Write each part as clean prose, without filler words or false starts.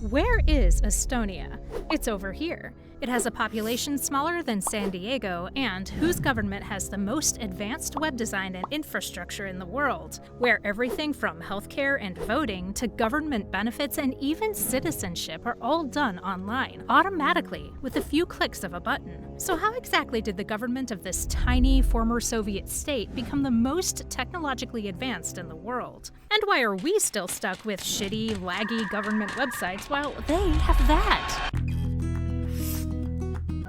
Where is Estonia? It's over here. It has a population smaller than San Diego and whose government has the most advanced web design and infrastructure in the world, where everything from healthcare and voting to government benefits and even citizenship are all done online, automatically, with a few clicks of a button. So how exactly did the government of this tiny former Soviet state become the most technologically advanced in the world? And why are we still stuck with shitty, laggy government websites while they have that?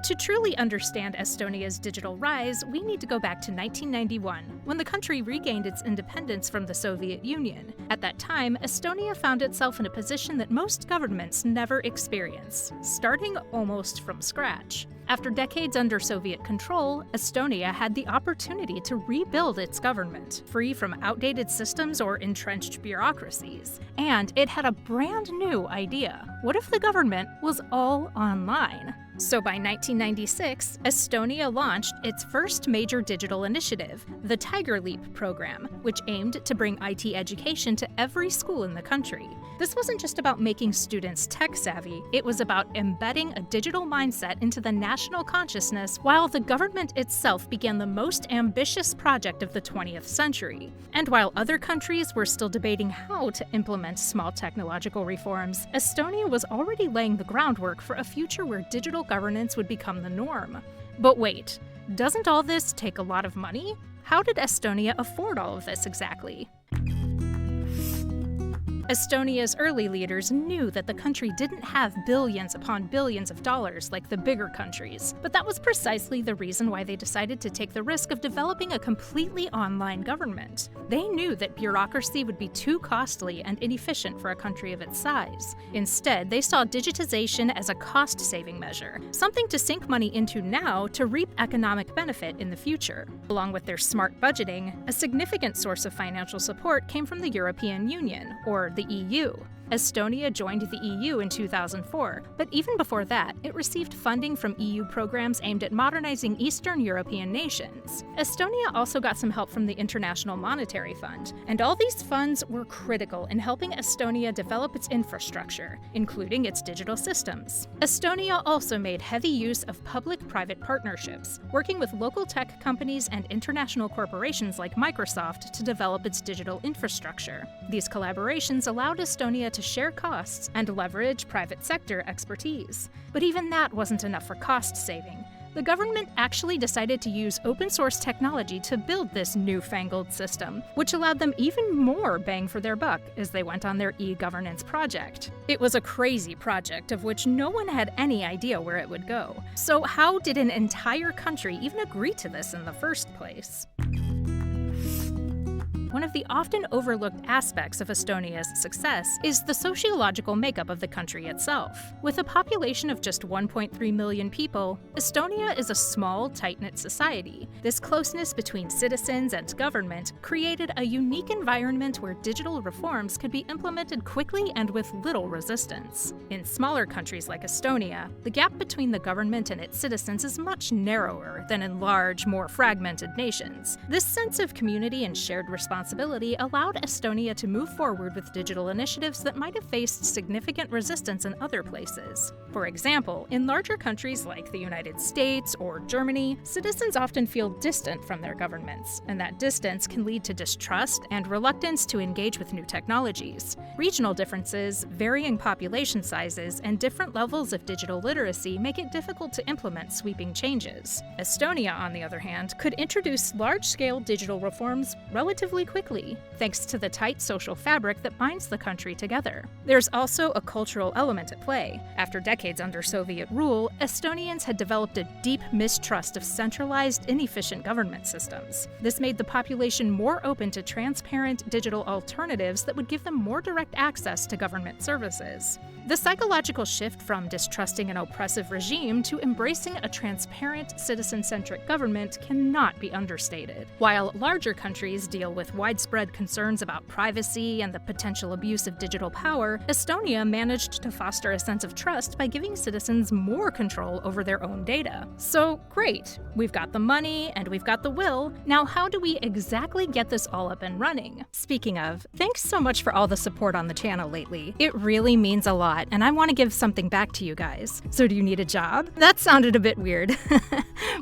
To truly understand Estonia's digital rise, we need to go back to 1991, when the country regained its independence from the Soviet Union. At that time, Estonia found itself in a position that most governments never experience, starting almost from scratch. After decades under Soviet control, Estonia had the opportunity to rebuild its government, free from outdated systems or entrenched bureaucracies. And it had a brand new idea. What if the government was all online? So by 1996, Estonia launched its first major digital initiative, the Tiger Leap program, which aimed to bring IT education to every school in the country. This wasn't just about making students tech-savvy, it was about embedding a digital mindset into the national consciousness, while the government itself began the most ambitious project of the 20th century. And while other countries were still debating how to implement small technological reforms, Estonia was already laying the groundwork for a future where digital governance would become the norm. But wait, doesn't all this take a lot of money? How did Estonia afford all of this exactly? Estonia's early leaders knew that the country didn't have billions upon billions of dollars like the bigger countries, but that was precisely the reason why they decided to take the risk of developing a completely online government. They knew that bureaucracy would be too costly and inefficient for a country of its size. Instead, they saw digitization as a cost-saving measure, something to sink money into now to reap economic benefit in the future. Along with their smart budgeting, a significant source of financial support came from the European Union, or the EU. Estonia joined the EU in 2004, but even before that, it received funding from EU programs aimed at modernizing Eastern European nations. Estonia also got some help from the International Monetary Fund, and all these funds were critical in helping Estonia develop its infrastructure, including its digital systems. Estonia also made heavy use of public-private partnerships, working with local tech companies and international corporations like Microsoft to develop its digital infrastructure. These collaborations allowed Estonia to share costs and leverage private sector expertise. But even that wasn't enough for cost saving. The government actually decided to use open source technology to build this newfangled system, which allowed them even more bang for their buck as they went on their e-governance project. It was a crazy project of which no one had any idea where it would go. So how did an entire country even agree to this in the first place? One of the often overlooked aspects of Estonia's success is the sociological makeup of the country itself. With a population of just 1.3 million people, Estonia is a small, tight-knit society. This closeness between citizens and government created a unique environment where digital reforms could be implemented quickly and with little resistance. In smaller countries like Estonia, the gap between the government and its citizens is much narrower than in large, more fragmented nations. This sense of community and shared responsibility allowed Estonia to move forward with digital initiatives that might have faced significant resistance in other places. For example, in larger countries like the United States or Germany, citizens often feel distant from their governments, and that distance can lead to distrust and reluctance to engage with new technologies. Regional differences, varying population sizes, and different levels of digital literacy make it difficult to implement sweeping changes. Estonia, on the other hand, could introduce large-scale digital reforms relatively quickly, thanks to the tight social fabric that binds the country together. There's also a cultural element at play. After decades under Soviet rule, Estonians had developed a deep mistrust of centralized, inefficient government systems. This made the population more open to transparent digital alternatives that would give them more direct access to government services. The psychological shift from distrusting an oppressive regime to embracing a transparent, citizen-centric government cannot be understated. While larger countries deal with widespread concerns about privacy and the potential abuse of digital power, Estonia managed to foster a sense of trust by giving citizens more control over their own data. So great, we've got the money and we've got the will. Now how do we exactly get this all up and running? Speaking of, thanks so much for all the support on the channel lately. It really means a lot, and I want to give something back to you guys. So do you need a job? That sounded a bit weird.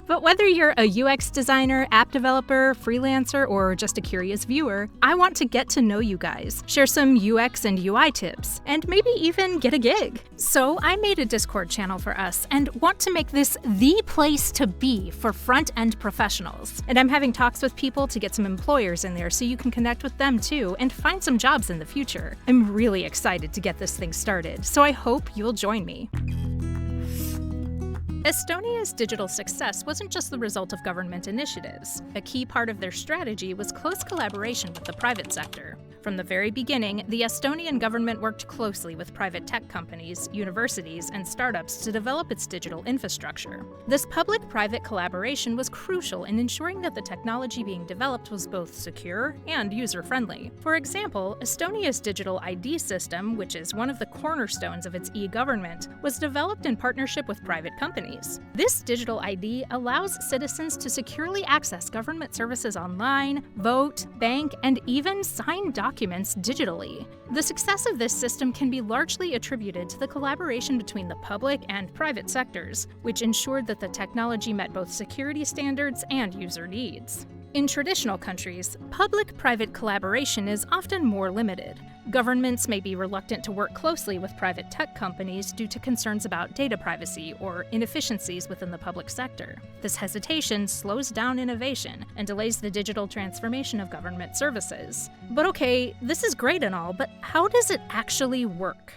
But whether you're a UX designer, app developer, freelancer, or just a curious viewer, I want to get to know you guys, share some UX and UI tips, and maybe even get a gig. So I made a Discord channel for us and want to make this the place to be for front-end professionals. And I'm having talks with people to get some employers in there so you can connect with them too and find some jobs in the future. I'm really excited to get this thing started, so I hope you'll join me. Estonia's digital success wasn't just the result of government initiatives. A key part of their strategy was close collaboration with the private sector. From the very beginning, the Estonian government worked closely with private tech companies, universities, and startups to develop its digital infrastructure. This public-private collaboration was crucial in ensuring that the technology being developed was both secure and user-friendly. For example, Estonia's digital ID system, which is one of the cornerstones of its e-government, was developed in partnership with private companies. This digital ID allows citizens to securely access government services online, vote, bank, and even sign documents digitally. The success of this system can be largely attributed to the collaboration between the public and private sectors, which ensured that the technology met both security standards and user needs. In traditional countries, public-private collaboration is often more limited. Governments may be reluctant to work closely with private tech companies due to concerns about data privacy or inefficiencies within the public sector. This hesitation slows down innovation and delays the digital transformation of government services. But okay, this is great and all, but how does it actually work?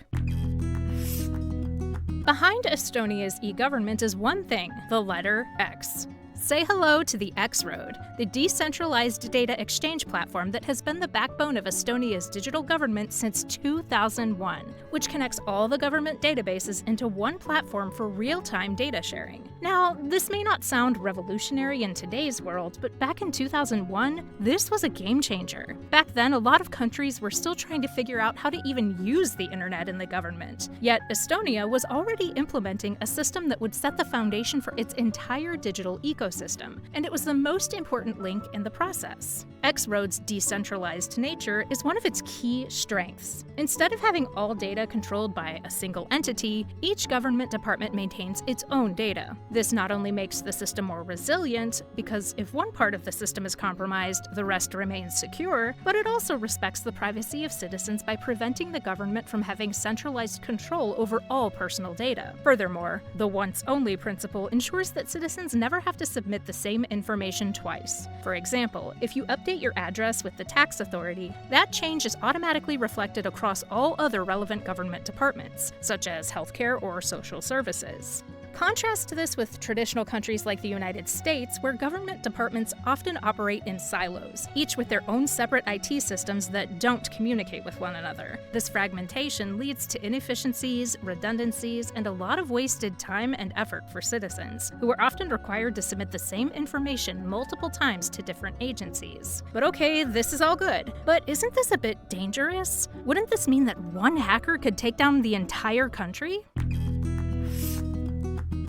Behind Estonia's e-government is one thing: the letter X. Say hello to the REUPLOAD, the decentralized data exchange platform that has been the backbone of Estonia's digital government since 2001, which connects all the government databases into one platform for real-time data sharing. Now, this may not sound revolutionary in today's world, but back in 2001, this was a game changer. Back then, a lot of countries were still trying to figure out how to even use the internet in the government. Yet, Estonia was already implementing a system that would set the foundation for its entire digital ecosystem, and it was the most important link in the process. REUPLOAD's decentralized nature is one of its key strengths. Instead of having all data controlled by a single entity, each government department maintains its own data. This not only makes the system more resilient, because if one part of the system is compromised, the rest remains secure, but it also respects the privacy of citizens by preventing the government from having centralized control over all personal data. Furthermore, the once-only principle ensures that citizens never have to submit the same information twice. For example, if you update your address with the tax authority, that change is automatically reflected across all other relevant government departments, such as healthcare or social services. Contrast this with traditional countries like the United States, where government departments often operate in silos, each with their own separate IT systems that don't communicate with one another. This fragmentation leads to inefficiencies, redundancies, and a lot of wasted time and effort for citizens, who are often required to submit the same information multiple times to different agencies. But okay, this is all good. But isn't this a bit dangerous? Wouldn't this mean that one hacker could take down the entire country?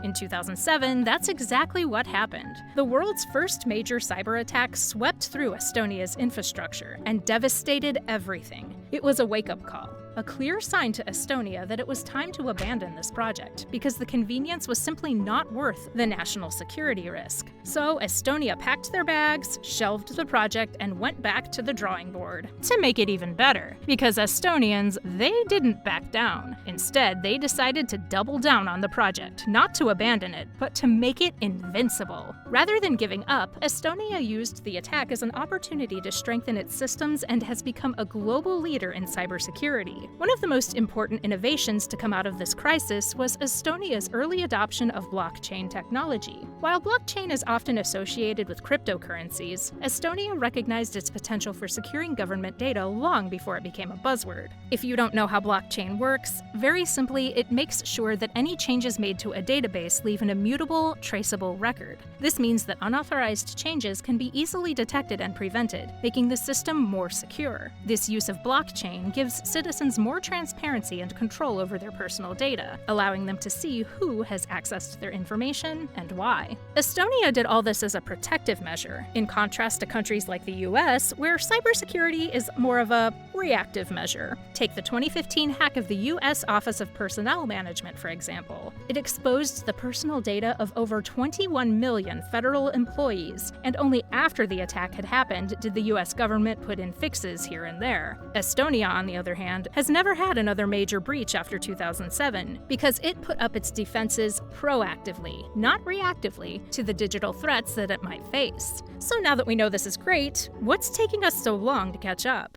In 2007, that's exactly what happened. The world's first major cyber attack swept through Estonia's infrastructure and devastated everything. It was a wake-up call, a clear sign to Estonia that it was time to abandon this project, because the convenience was simply not worth the national security risk. So Estonia packed their bags, shelved the project, and went back to the drawing board. To make it even better, because Estonians, they didn't back down. Instead, they decided to double down on the project, not to abandon it, but to make it invincible. Rather than giving up, Estonia used the attack as an opportunity to strengthen its systems and has become a global leader in cybersecurity. society. One of the most important innovations to come out of this crisis was Estonia's early adoption of blockchain technology. While blockchain is often associated with cryptocurrencies, Estonia recognized its potential for securing government data long before it became a buzzword. If you don't know how blockchain works, very simply, it makes sure that any changes made to a database leave an immutable, traceable record. This means that unauthorized changes can be easily detected and prevented, making the system more secure. This use of blockchain gives citizens more transparency and control over their personal data, allowing them to see who has accessed their information and why. Estonia did all this as a protective measure, in contrast to countries like the US, where cybersecurity is more of a reactive measure. Take the 2015 hack of the US Office of Personnel Management, for example. It exposed the personal data of over 21 million federal employees, and only after the attack had happened did the US government put in fixes here and there. Estonia, on the other hand, has never had another major breach after 2007, because it put up its defenses proactively, not reactively, to the digital threats that it might face. So now that we know this is great, what's taking us so long to catch up?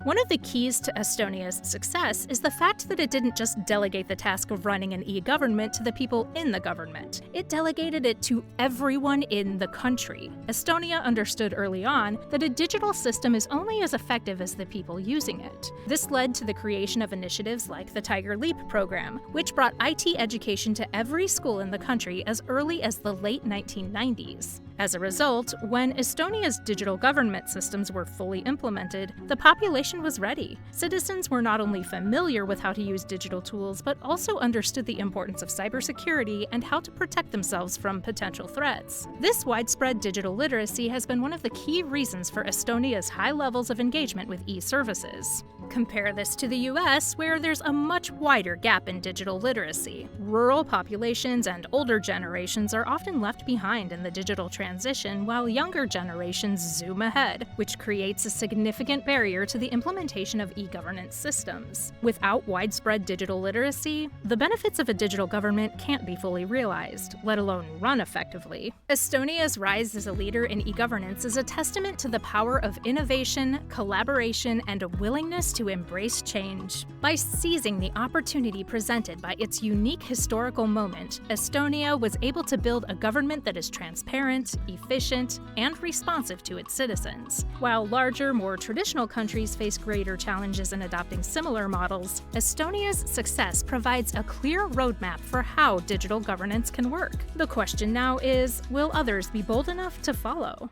One of the keys to Estonia's success is the fact that it didn't just delegate the task of running an e-government to the people in the government. It delegated it to everyone in the country. Estonia understood early on that a digital system is only as effective as the people using it. This led to the creation of initiatives like the Tiger Leap program, which brought IT education to every school in the country as early as the late 1990s. As a result, when Estonia's digital government systems were fully implemented, the population was ready. Citizens were not only familiar with how to use digital tools, but also understood the importance of cybersecurity and how to protect themselves from potential threats. This widespread digital literacy has been one of the key reasons for Estonia's high levels of engagement with e-services. Compare this to the US, where there's a much wider gap in digital literacy. Rural populations and older generations are often left behind in the digital transition, while younger generations zoom ahead, which creates a significant barrier to the implementation of e-governance systems. Without widespread digital literacy, the benefits of a digital government can't be fully realized, let alone run effectively. Estonia's rise as a leader in e-governance is a testament to the power of innovation, collaboration, and a willingness to embrace change. By seizing the opportunity presented by its unique historical moment, Estonia was able to build a government that is transparent, efficient, and responsive to its citizens. While larger, more traditional countries face greater challenges in adopting similar models, Estonia's success provides a clear roadmap for how digital governance can work. The question now is, will others be bold enough to follow?